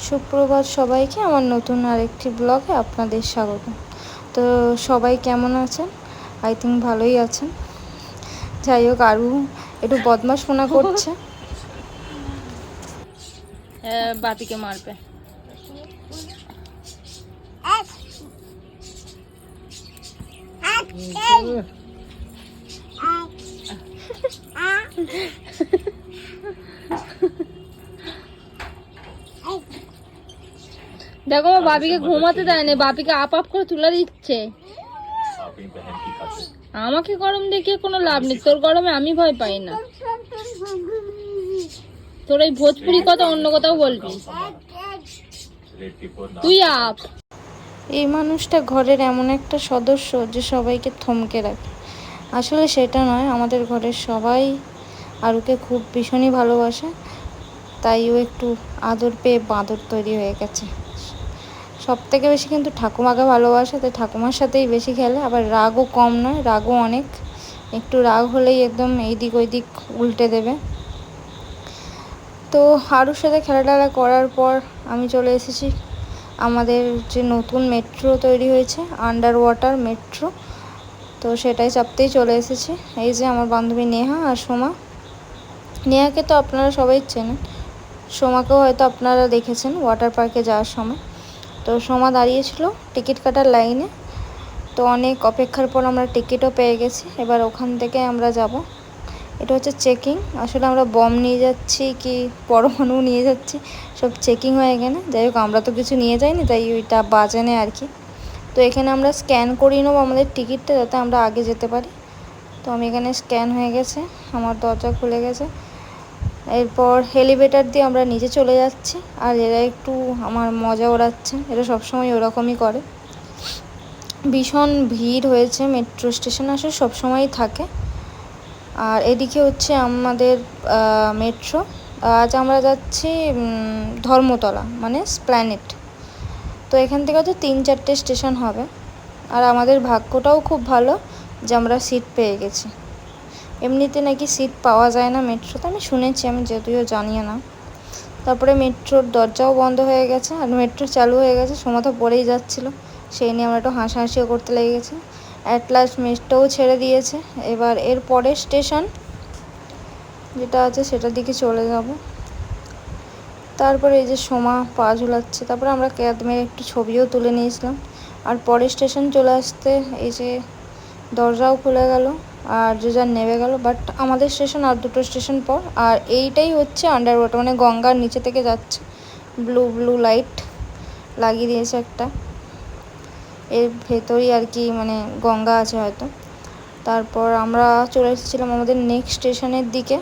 সুপ্রভাত সবাইকে, আমার নতুন আরেকটি ব্লগে আপনাদের স্বাগত। তো সবাই কেমন আছেন? আই থিঙ্ক ভালোই আছেন। যাই হোক, আরও একটু বদমাশ মনে করছে। বাপিকে মারবে। দেখো বাপিকে ঘুমাতে দেয় না, বাপিকে আপ আপ করে তুলে দিচ্ছে। আমাকে গরম দেখিয়ে কোনো লাভ নেই, তোর গরমে আমি ভয় পাই না। তোর এই ভোজপুরি কথা অন্য কোথাও বলবি তুই। আপ এই মানুষটা ঘরের এমন একটা সদস্য যে সবাইকে থমকে রাখে। আসলে সেটা নয়, আমাদের ঘরের সবাই আরুকে খুব ভীষণই ভালোবাসে, তাই ও একটু আদর পেয়ে বাঁদর তৈরি হয়ে গেছে। সব থেকে বেশি কিন্তু ঠাকুমাকে ভালোবাসে, তাই ঠাকুমার সাথেই বেশি খেলে। আবার রাগও কম নয়, রাগও অনেক। একটু রাগ হলেই একদম এইদিক ওইদিক উল্টে দেবে। তো আরুর সাথে খেলাটেলা করার পর আমি চলে এসেছি আমাদের যে নতুন মেট্রো তৈরি হয়েছে, আন্ডার ওয়াটার মেট্রো। তো সেটাই চাপতেই চলে এসেছি। এই যে আমার বান্ধবী নেহা আর সোমা। নেহাকে তো আপনারা সবাই চেনেন, সোমাকেও হয়তো আপনারা দেখেছেন ওয়াটার পার্কে যাওয়ার সময়। তো সোমা দাঁড়িয়েছিল টিকিট কাটার লাইনে। তো অনেক অপেক্ষার পর আমরা টিকিটও পেয়ে গেছি। এবার ওখান থেকে আমরা যাব। এটা হচ্ছে চেকিং। আসলে আমরা বম নিয়ে যাচ্ছি কি পরমাণু নিয়ে যাচ্ছি, সব চেকিং হয়ে গেলে। যাই হোক, আমরা তো কিছু নিয়ে যাইনি, তাই ওইটা বাজে নেই আর কি। তো এখানে আমরা স্ক্যান করিয়ে নেবো আমাদের টিকিটটা, যাতে আমরা আগে যেতে পারি। তো আমি এখানে স্ক্যান হয়ে গেছে, আমার দরজা খুলে গেছে। এরপর এলিভেটর দিয়ে আমরা নিচে চলে যাচ্ছি। আর এরা একটু আমার মজা ওড়াচ্ছে, এরা সবসময় ওরকমই করে। ভীষণ ভিড় হয়েছে মেট্রো স্টেশনে, আসলে সবসময়ই থাকে। আর এদিকে হচ্ছে আমাদের মেট্রো। আজ আমরা যাচ্ছি ধর্মতলা, মানে এসপ্ল্যানেড। তো এখান থেকে হচ্ছে 3-4টে স্টেশন হবে। আর আমাদের ভাগ্যটাও খুব ভালো যে আমরা সিট পেয়ে গেছি। এমনিতে নাকি সিট পাওয়া যায় না মেট্রোতে, আমি শুনেছি, আমি যদিও জানিও না। তারপরে মেট্রোর দরজাও বন্ধ হয়ে গেছে আর মেট্রো চালু হয়ে গেছে। সময় তো পড়েই যাচ্ছিলো, সেই নিয়ে আমরা একটু হাসাহাসিও করতে লেগে গেছি। অ্যাট লাস্ট মেট্রোও ছেড়ে দিয়েছে। এবার এর পরের স্টেশন যেটা আছে সেটার দিকে চলে যাব। তারপরে এই যে সোমা পা ঝুলাচ্ছে, তারপরে আমরা ক্যাদ মেরে একটু ছবিও তুলে নিয়েছিলাম। আর পরের স্টেশন চলে আসতে এই যে দরজাও খুলে গেল আর যে যার নেমে গেল। বাট আমাদের স্টেশন আর 2টো স্টেশন পর। আর এইটাই হচ্ছে আন্ডার ওয়াটার, মানে গঙ্গার নিচে থেকে যাচ্ছে। ব্লু ব্লু লাইট লাগিয়ে দিয়েছে একটা, এর ভেতরেই আর কি, মানে গঙ্গা আছে হয়তো। তারপর আমরা চলে এসেছিলাম আমাদের নেক্সট স্টেশনের দিকে।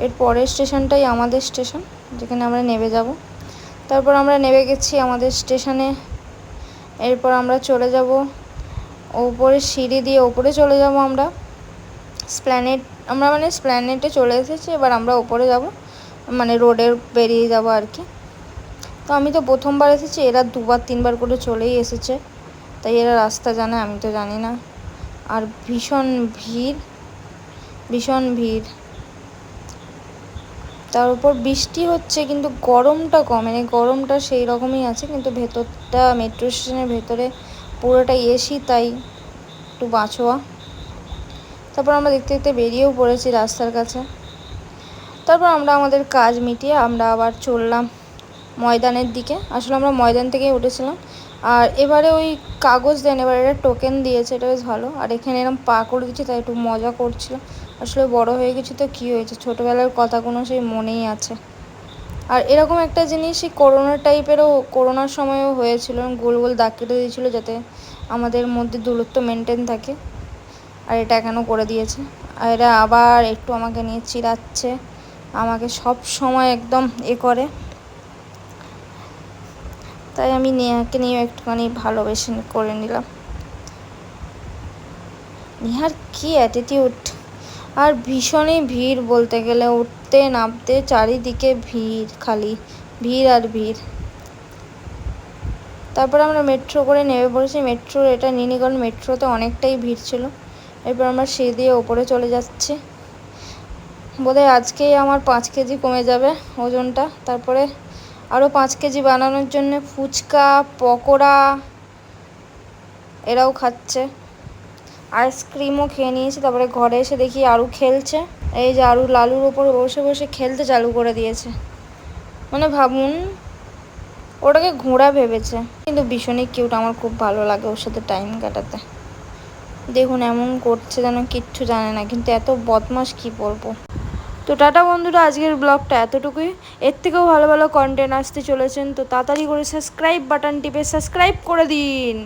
এর পরের স্টেশনটাই আমাদের স্টেশন, যেখানে আমরা নেমে যাব। তারপর আমরা নেমে গেছি আমাদের স্টেশনে। এরপর আমরা চলে যাব ওপরে, সিঁড়ি দিয়ে ওপরে চলে যাব আমরা এসপ্ল্যানেড। আমরা মানে এসপ্ল্যানেডে চলে এসেছি, এবার আমরা ওপরে যাব, মানে রোডে বেরিয়ে যাব আর কি। তো আমি তো প্রথমবার এসেছি, এরা 2-3বার করে চলেই এসেছে, তাই এরা রাস্তা জানে, আমি তো জানি না। আর ভীষণ ভিড়, ভীষণ ভিড়। তার উপর বৃষ্টি হচ্ছে, কিন্তু গরমটা কম, মানে গরমটা সেই রকমই আছে, কিন্তু ভেতরটা মেট্রো স্টেশনের ভেতরে পুরোটা এসি, তাই একটু বাঁচোয়া। তারপর আমরা দেখতে দেখতে বেরিয়েও পড়েছি রাস্তার কাছে। তারপর আমরা আমাদের কাজ মিটিয়ে আমরা আবার চললাম ময়দানের দিকে। আসলে আমরা ময়দান থেকেই উঠেছিলাম। আর এবারে ওই কাগজ দেন, এবার এটা টোকেন দিয়েছে, এটা বেশ ভালো। আর এখানে এরকম পা করে দিচ্ছে, তাই একটু মজা করছিল। আসলে বড় হয়ে গেছি তো কী হয়েছে, ছোটোবেলার কথাগুলো সেই মনেই আছে। আর এরকম একটা জিনিস সেই করোনা টাইপেরও, করোনার সময়ও হয়েছিল, গোল গোল দাগ কেটে দিয়েছিলো যাতে আমাদের মধ্যে দূরত্ব মেনটেন থাকে। আর এটা এখনও করে দিয়েছে। আর এরা আবার একটু আমাকে নিয়ে চিড়াচ্ছে, আমাকে সব সময় একদম করে। তাই আমি নেহাকে নিয়ে একটুখানি ভালোবেসে করে নিলাম। নেহার কী অ্যাটিটিউড! আর ভীষণই ভিড় বলতে গেলে, উঠতে নামতে চারিদিকে ভিড়, খালি ভিড় আর ভিড়। তারপর আমরা মেট্রো করে নেমে পড়েছি। মেট্রোর এটা নিয়ে নিই, কারণ মেট্রোতে অনেকটাই ভিড় ছিল। এরপর আমরা সিঁড়ি দিয়ে ওপরে চলে যাচ্ছি। বোধহয় আজকেই আমার 5 কেজি কমে যাবে ওজনটা। তারপরে আরও 5 কেজি বানানোর জন্য ফুচকা, পকোড়া এরাও খাচ্ছে, আইসক্রিমও খেয়ে নিয়েছি। তারপরে ঘরে এসে দেখি আরু খেলছে। এই যে আরু লালুর ওপর বসে বসে খেলতে চালু করে দিয়েছে। মানে ভাবুন, ওটাকে ঘোড়া ভেবেছে, কিন্তু ভীষণই কিউট। আমার খুব ভালো লাগে ওর সাথে টাইম কাটাতে। দেখুন এমন করছে যেন কিচ্ছু জানে না, কিন্তু এত বদমাশ কি বলবো। তো টাটা বন্ধুরা, আজকের ব্লগটা এতটুকুই। এর থেকেও ভালো ভালো কন্টেন্ট আসতে চলেছেন, তো তাড়াতাড়ি করে সাবস্ক্রাইব বাটন টিপে সাবস্ক্রাইব করে দিন।